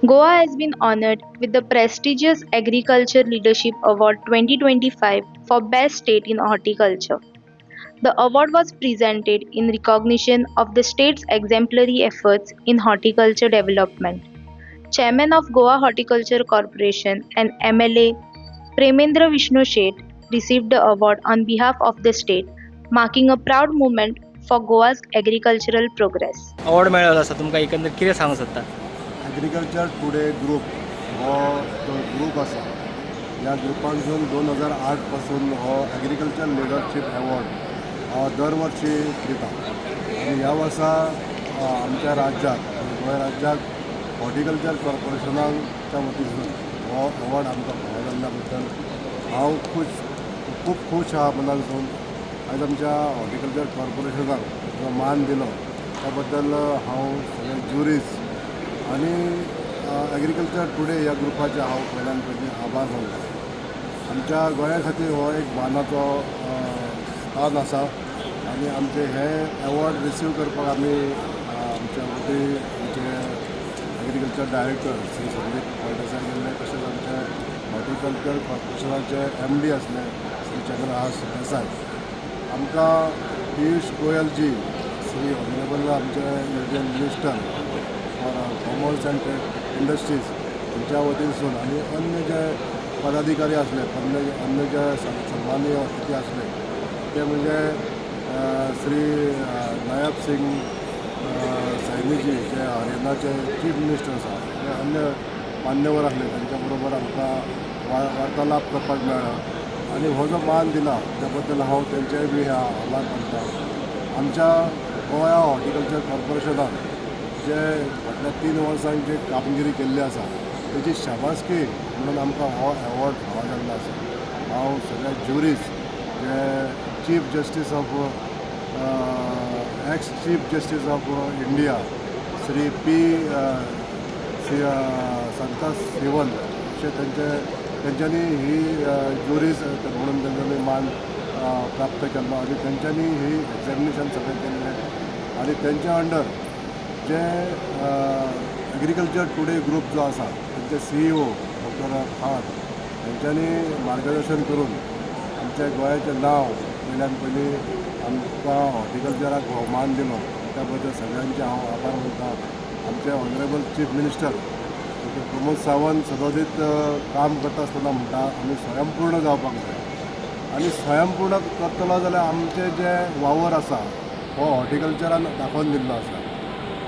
Goa has been honored with the prestigious Agriculture Leadership Award 2025 for Best State in Horticulture. The award was presented in recognition of the state's exemplary efforts in horticulture development. Chairman of Goa Horticulture Corporation and MLA Premendra Vishnu Sheth received the award on behalf of the state, marking a proud moment for Goa's agricultural progress. Award मेळ्ळो आसा तुमकां एकंदर कितें सांगूं सोदता? Agriculture today group हो जो group आसा ह्या ग्रुपांसून 2008 पासून हो ॲग्रिकल्चर लिडरशीप अवॉर्ड दर वर्षी दिता आनी ह्या वर्सा आमच्या राज्याक गोंय राज्याक हॉर्टिकल्चर कॉर्पोरेशनाच्या वतीसून हो अवॉर्ड आमकां फावो जाल्ल्या बद्दल हांव खूब खूश आहा मनासून. आयज आमच्या हॉर्टिकल्चर कॉर्पोरेशनाक जो मान दिलो त्या बद्दल हांव सगळे ज्युरीज आनी ॲग्रिकल्चर टुडे ह्या ग्रुपाचे हांव पयल्यान पयलीं आभार मानता. आमच्या गोंया खातीर हो एक मानाचो स्थान आसा आनी आमचे हे अवॉर्ड रिसीव करपाक आमी आमच्या वतीन आमचे ॲग्रिकल्चर डायरेक्टर श्री संदीप फळदेसाय गेल्ले, तशेंच आमचे हॉर्टिकल्चर कॉर्पोरेशनाचे MD आसले श्री चंद्रहास देसाय, आमकां पियुश गोयल जी श्री ऑनरेबल आमचे Indian minister for commerce and trade industries त्यांच्या वतीनसून आनी अन्य जे पदाधिकारी असले अन्य जे सन्माननीय अतिथी असले ते म्हणजे श्री नायब सिंग सैनीजी जे हरियाणाचे चीफ मिनिस्टर आसा, ते अन्य मान्यवर असले त्यांच्या बरोबर आमकां वार्तालाप करपाक मेळ्ळो आनी हो जो मान दिला त्या बद्दल हांव तेंचेय बी आभार मानता. आमच्या गोंया हॉर्टिकल्चर कॉर्पोरेशनान जे फाटल्या 3 वर्सांक जी कामगिरी केल्ली आसा तेजी शाबासकी म्हणून आमकां हो अवॉर्ड फावो जाल्लो आसा. हांव सगळ्या ज्युरीज जे chief justice of ex chief justice of India Shri P Santosh Sivan अशे तेंच्यांनी ही ज्युरीज म्हणून तेंच्यांनी मान प्राप्त केल्लो आनी तेंच्यांनी ही एक्झामिनेशन सगळें केल्लें आनी तेंच्या अंडर जे ॲग्रिकल्चर टुडे ग्रुप जो आसा तेंचे CEO डॉक्टर खान तेंच्यांनी मार्गदर्शन करून आमच्या गोंयाचें नांव पयल्यान पयलीं आमकां हॉर्टिकल्चराक हो मान दिलो त्या बद्दल सगळ्यांचे हांव आभार मानता. आमचे honourable chief minister doctor Pramod Sawant सदोदीत काम करता आसतना म्हणटा आमी स्वयंपूर्ण जावपाक जाय आनी स्वयंपूर्ण करतलो जाल्यार आमचे जे वावर आसा हो हॉर्टिकल्चरान दाखोवन दिल्लो आसा.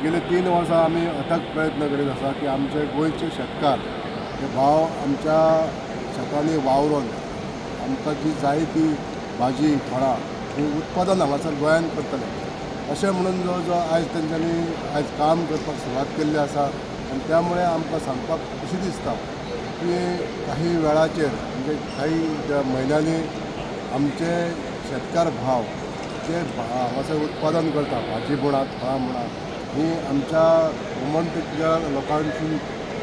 गेले 3 वर्सां आमी अथक प्रयत्न करीत आसा की आमचे गोंयचे शेतकार हे भाव आमच्या शेतांनी वावरून आमकां जी जाय ती भाजी फळां ही उत्पादन हांगासर गोंयांत करतले अशें म्हणून जो आयज तेंच्यांनी आयज काम करपाक सुरवात केल्ली आसा आनी त्यामुळे आमकां सांगपाक अशें दिसता की काही वेळाचेर म्हणजे काही म्हयन्यांनी आमचे शेतकार भाव जे हांगासर उत्पादन करता भाजी म्हणा फळां म्हणा ही आमच्या गोमंतकीय लोकांसून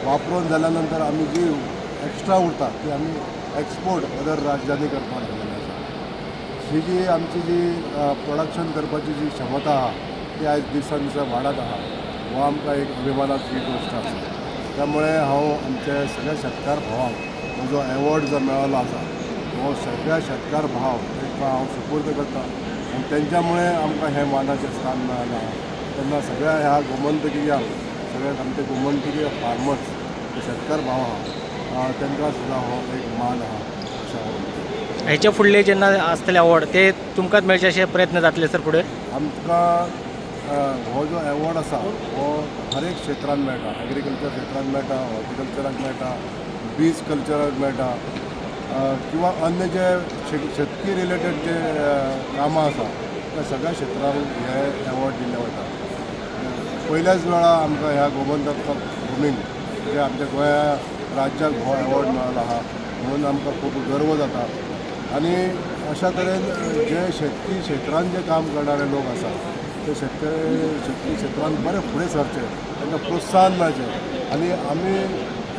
वापरून जाल्या नंतर आमी जी एक्स्ट्रा उरता ती आमी एक्सपोर्ट अदर राज्यांनी करपाक लागलेली आसा. ही जी आमची जी प्रोडक्शन करपाची जी क्षमता आहा ती आयज दिसान दिसा वाडत आहा. हो आमकां एक अभिमानाची गोश्ट आसा. त्यामुळे हांव आमचे सगळ्या शेतकार भावांक हो जो अवॉर्ड जो मेळ्ळो आसा हो सगळ्या शेतकार भाव तांकां हांव सुपूर्द करता आनी तेंच्या आमकां हें मानाचें स्थान मेळ्ळां आहा. तेन्ना सगळ्या ह्या गोमंतकीयांक सगळे आमचे गोमंतकीय फार्मर्स शेतकार भाव आहा तांकां सुद्दां हो एक मान आहा अशें हांव म्हणटा. हेचे फुडले जेन्ना आसतले अवॉर्ड ते तुमकांच मेळचे अशे प्रयत्न जातले सर फुडें? आमकां हो जो अवॉर्ड आसा हो हर एक क्षेत्रान मेळटा. ॲग्रिकल्चर क्षेत्रान मेळटा, हॉर्टिकल्चराक मेळटा, बीज कल्चराक मेळटा किंवा अन्य जे शेतकी रिलेटेड जे कामां आसा त्या सगळ्या क्षेत्रांक हे अवॉर्ड दिल्ले वता. पयल्याच वेळा आमकां ह्या गोमंतक भुमीक जे आमच्या गोंया राज्याक हो अवॉर्ड मेळ्ळो आहा म्हणून आमकां खूब गर्व जाता. आनी अशा तरेन जे शेतकी क्षेत्रांत जे काम करणारे लोक आसा ते शेतकी क्षेत्रांत बरे फुडें सरचे, तांकां प्रोत्साहन मेळचें आनी आमी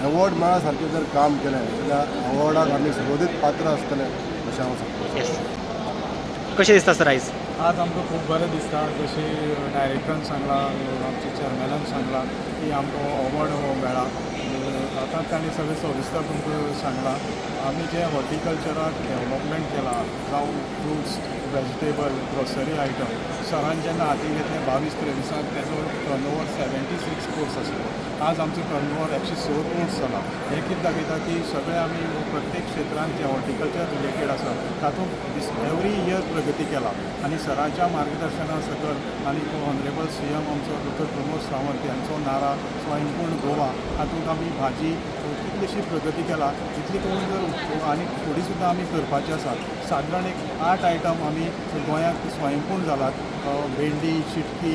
अवॉर्ड मेळ्ळा सारकें जर काम केलें जाल्यार अवॉर्डाक आमी सदोदीत पात्र आसतले अशें हांव सांगता. कशें दिसता सर आयज? आज आमकां खूब बरें दिसता. जशें डायरेक्टरान सांगलां, आमच्या चॅरमॅनान सांगलां की आमकां हो अवॉर्ड हो मेळ्ळा. आतां ताणें सगळें सविस्तर तुमकां सांगलां. आमी जे हॉर्टिकल्चराक डेवलपमेंट केलां, जावं फ्रुट्स, वेजिटेबल, ग्रोसरी आयटम, सरान जेन्ना हाती घेतले 22-23 तेजो टर्नओवर 76 crores आसलो. आज आमचो टर्नओवर 106 crores जाला. हें कितें दाखयता की सगळे आमी प्रत्येक क्षेत्रांत जे हॉर्टिकल्चर रिलेटेड आसा तातूंत एवरी इयर प्रगती केला. आनी सराच्या मार्गदर्शना सकल आनी ऑनरेबल CM आमचो डॉ. प्रमोद सावंत यांचो नारा स्वयंपूर्ण गोवा हातूंत आमी भाजी कितलीशी प्रगती केला. इतली करून जर आनी थोडी सुद्दां आमी करपाची आसा. सादारण एक 8 आयटम आमी गोंयांत स्वयंपूर्ण जालात. भेंडी, चिटकी,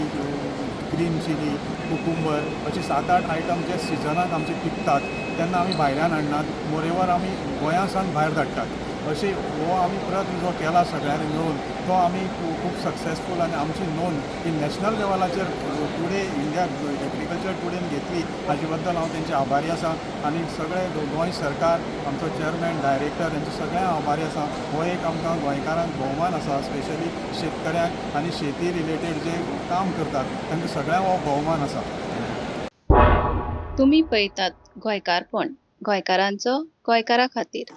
ग्रीन चिली, कुकुंबर अशे 7-8 आयटम जे सिजनाक आमचे पिकतात तेन्ना आमी भायल्यान हाडनात. मोरेवर आमी गोंया सावन भायर धाडटात. अशें हो आमी प्रयत्न जो केला सगळ्यांनी मेळून तो आमी खूब सक्सेसफूल आनी आमची नोंद ही नॅशनल लेवलाचेर टुडे इंडिया एग्रीकल्चर टुडेन घेतली हाजे बद्दल हांव तेंचे आभारी आसा. आनी सगळे गोंय सरकार, आमचो चेअरमॅन, डायरेक्टर हेंचे सगळ्यांक आभारी आसा. हो एक आमकां गोंयकारांक भोवमान आसा. स्पेशली शेतकऱ्यांक आनी शेती रिलेटेड जे काम करतात तांकां सगळ्यांक हो भोवमान आसा. तुम्ही पळयतात गोंयकारपण, गोंयकारांचो गोंयकारा खातीर.